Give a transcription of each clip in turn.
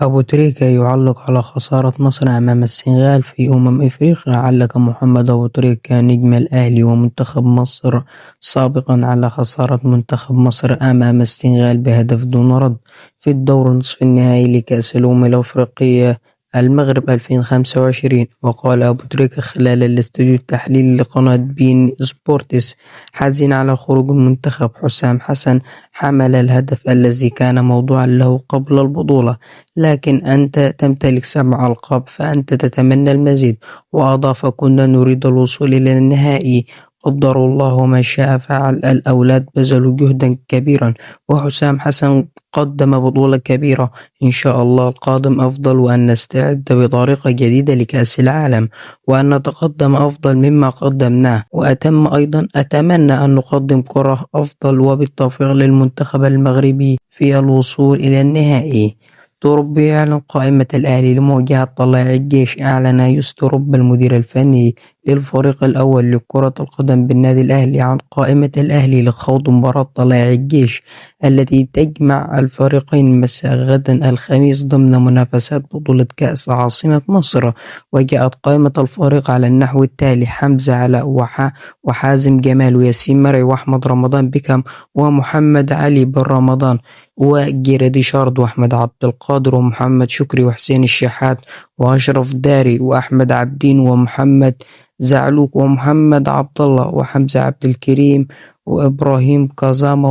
أبو تريكة يعلق على خسارة مصر أمام السنغال في إفريقيا. علق محمد أبو تريكة نجم الأهلي ومنتخب مصر سابقا على خسارة منتخب مصر أمام السنغال بهدف دون رد في الدور نصف النهائي لكأس الأمم الأفريقية المغرب 2025. وقال أبو تريكة خلال الاستوديو التحليلي لقناة بين سبورتس: حزين على خروج المنتخب. حسام حسن حمل الهدف الذي كان موضوعا له قبل البطولة، لكن أنت تمتلك 7 ألقاب فأنت تتمنى المزيد. وأضاف: كنا نريد الوصول إلى النهائي، قدر الله ما شاء فعل. الأولاد بذلوا جهدا كبيرا، وحسام حسن قدم بطولة كبيرة. إن شاء الله القادم أفضل، وأن نستعد بطريقة جديدة لكأس العالم، وأن نتقدم أفضل مما قدمناه. وأتم أيضا: أتمنى أن نقدم كرة أفضل، وبالتوفيق للمنتخب المغربي في الوصول إلى النهائي. تربي يعلن قائمة الأهلي لمواجهة طلائع الجيش. أعلن يسترب المدير الفني للفريق الأول لكرة القدم بالنادي الأهلي عن قائمة الأهلي لخوض مباراة طلائع الجيش التي تجمع الفريقين مساء غدا الخميس ضمن منافسات بطولة كأس عاصمة مصر. وجاءت قائمة الفريق على النحو التالي: حمزة علاء وحازم جمال وياسين مرعي وأحمد رمضان بكم ومحمد علي بن رمضان وجيراديشارد وأحمد عبد القادر ومحمد شكري وحسين الشحات وأشرف داري وأحمد عبدين ومحمد زعلوك ومحمد عبد الله وحمزة عبد الكريم وإبراهيم كازاما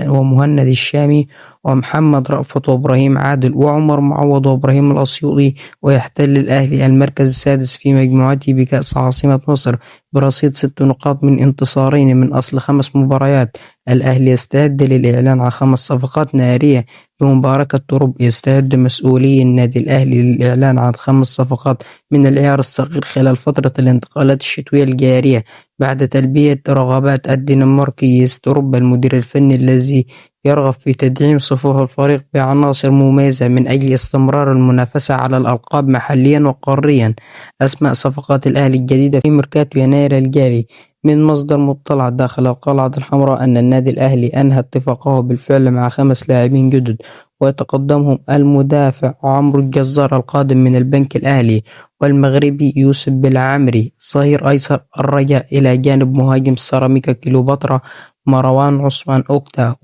ومهند الشامي ومحمد رأفت وإبراهيم عادل وعمر معوض وإبراهيم الأسيوطي. ويحتل الأهلي المركز السادس في مجموعته بكأس عاصمة مصر برصيد 6 نقاط من انتصارين من أصل 5 مباريات. الأهلي يستعد للإعلان عن 5 صفقات نارية بمباركة ترب. يستعد مسؤولي النادي الأهلي للإعلان عن 5 صفقات من العيار الصغير خلال فترة الانتقالات الشتوية الجارية بعد تلبية رغبات الدنماركي يسترب المدير الفني الذي يرغب في تدعيم صفوف الفريق بعناصر مميزة من أجل استمرار المنافسة على الألقاب محليا وقاريا. أسماء صفقات الأهلي الجديدة في ميركاتو يناير الجاري. من مصدر مطلع داخل القلعة الحمراء أن النادي الأهلي أنهى اتفاقه بالفعل مع 5 لاعبين جدد، ويتقدمهم المدافع عمرو الجزار القادم من البنك الأهلي، والمغربي يوسف بالعمري ظهير أيسر الرجاء، إلى جانب مهاجم سيراميكا كليوباترا مروان عثمان أوكتا،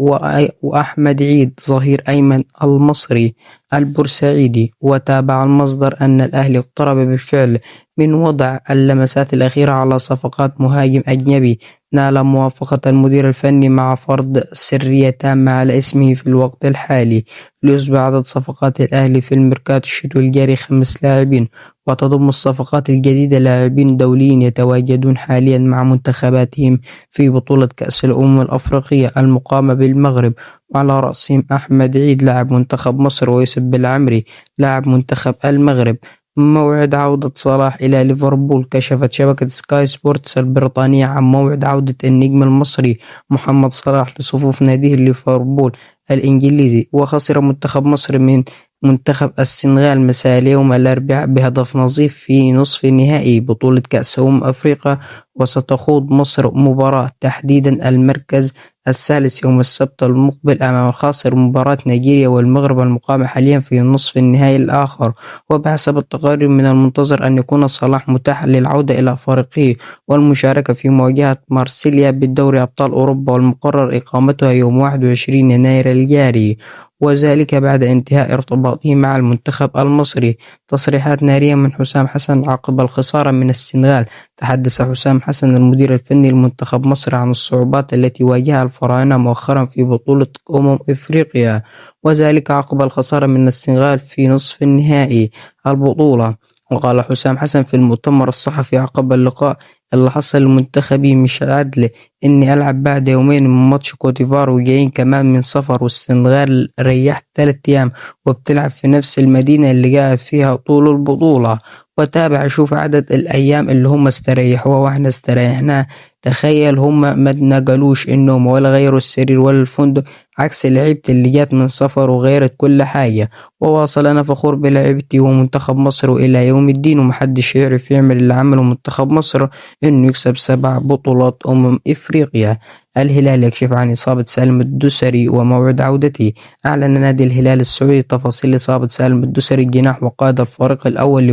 وأحمد عيد ظهير أيمن المصري البورسعيدي. وتابع المصدر أن الأهلي اقترب بالفعل من وضع اللمسات الأخيرة على صفقات مهاجم أجنبي نال موافقة المدير الفني مع فرض سرية تامة على اسمه في الوقت الحالي. ليصبح عدد صفقات الأهلي في الميركاتو الشتوي الجاري 5 لاعبين، وتضم الصفقات الجديدة لاعبين دوليين يتواجدون حاليا مع منتخباتهم في بطولة كأس الأمم الأفريقية المقامة بالمغرب، وعلى رأسهم أحمد عيد لاعب منتخب مصر ويوسف بالعمري لاعب منتخب المغرب. موعد عودة صلاح إلى ليفربول. كشفت شبكة سكاي سبورتس البريطانية عن موعد عودة النجم المصري محمد صلاح لصفوف ناديه ليفربول الإنجليزي. وخسر منتخب مصر من منتخب السنغال مساء اليوم الأربعاء بهدف نظيف في نصف نهائي بطولة كأس أفريقيا. وستخوض مصر مباراة تحديدا المركز الثالث يوم السبت المقبل أمام الخاسر مباراة نيجيريا والمغرب المقامة حاليا في نصف النهائي الآخر. وبحسب التقارير من المنتظر أن يكون صلاح متاح للعودة إلى فريقه والمشاركة في مواجهة مارسيليا بالدوري أبطال أوروبا، والمقرر إقامتها يوم 21 يناير الجاري، وذلك بعد انتهاء ارتباطه مع المنتخب المصري. تصريحات نارية من حسام حسن عقب الخسارة من السنغال. تحدث حسام حسن المدير الفني لمنتخب مصر عن الصعوبات التي واجهها الفراعنة مؤخرا في بطولة إفريقيا، وذلك عقب الخسارة من السنغال في نصف النهائي البطولة. وقال حسام حسن في المؤتمر الصحفي عقب اللقاء: اللي حصل لمنتخبي مش عدل، إني ألعب بعد يومين من ماتش كوتيفار وجايين كمان من سفر، والسنغال ريحت 3 أيام وبتلعب في نفس المدينة اللي قاعد فيها طول البطولة. وتابع: شوف عدد الأيام اللي هم استريحوها واحنا استريحنا، تخيل هم ما نقلوش النوم ولا غيروا السرير ولا الفندق، عكس لعيبتي اللي جات من سفر وغيرت كل حاجة. وواصل: أنا فخور بلعبتي ومنتخب مصر وإلى يوم الدين، ومحدش يعرف يعمل اللي عمله منتخب مصر، إنه يكسب 7 بطولات إفريقيا. الهلال يكشف عن إصابة سالم الدوسري وموعد عودته. أعلن نادي الهلال السعودي تفاصيل إصابة سالم الدوسري جناح وقائد الفريق الأول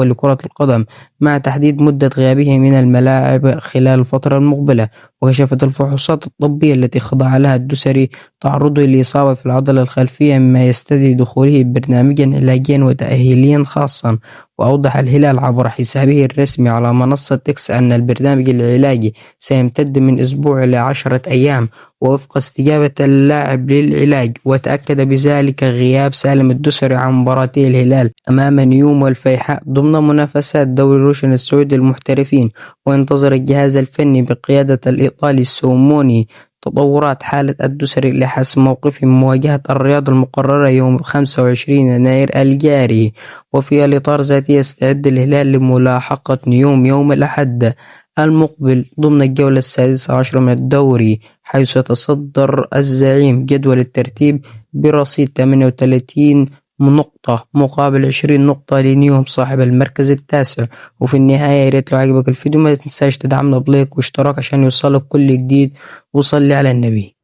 لكرة القدم، مع تحديد مدة غيابه من الملاعب خلال الفترة المقبلة. وكشفت الفحوصات الطبية التي خضع لها الدوسري تعرضه لإصابة في العضلة الخلفية، مما يستدعي دخوله ببرنامجا علاجيا وتأهيليا خاصا. وأوضح الهلال عبر حسابه الرسمي على منصة إكس أن البرنامج العلاجي سيمتد من أسبوع ل10 أيام ووفق استجابة اللاعب للعلاج. وتأكد بذلك غياب سالم الدوسري عن مباراتي الهلال أمام نيوم والفيحاء ضمن منافسات دوري روشن السعودي للمحترفين. وينتظر الجهاز الفني بقيادة الإيطالي سوموني تطورات حالة الدوسري لحسم موقفه من مواجهة الرياض المقررة يوم 25 يناير الجاري. وفي الإطار ذاته يستعد الهلال لملاحقة نيوم يوم الأحد المقبل ضمن الجولة 16 من الدوري، حيث يتصدر الزعيم جدول الترتيب برصيد 38 نقطة مقابل 20 نقطة لنيوم صاحب المركز التاسع. وفي النهاية، ياريت لو عجبك الفيديو ما تنساش تدعمنا بلايك واشتراك عشان يوصلك كل جديد، وصلي على النبي.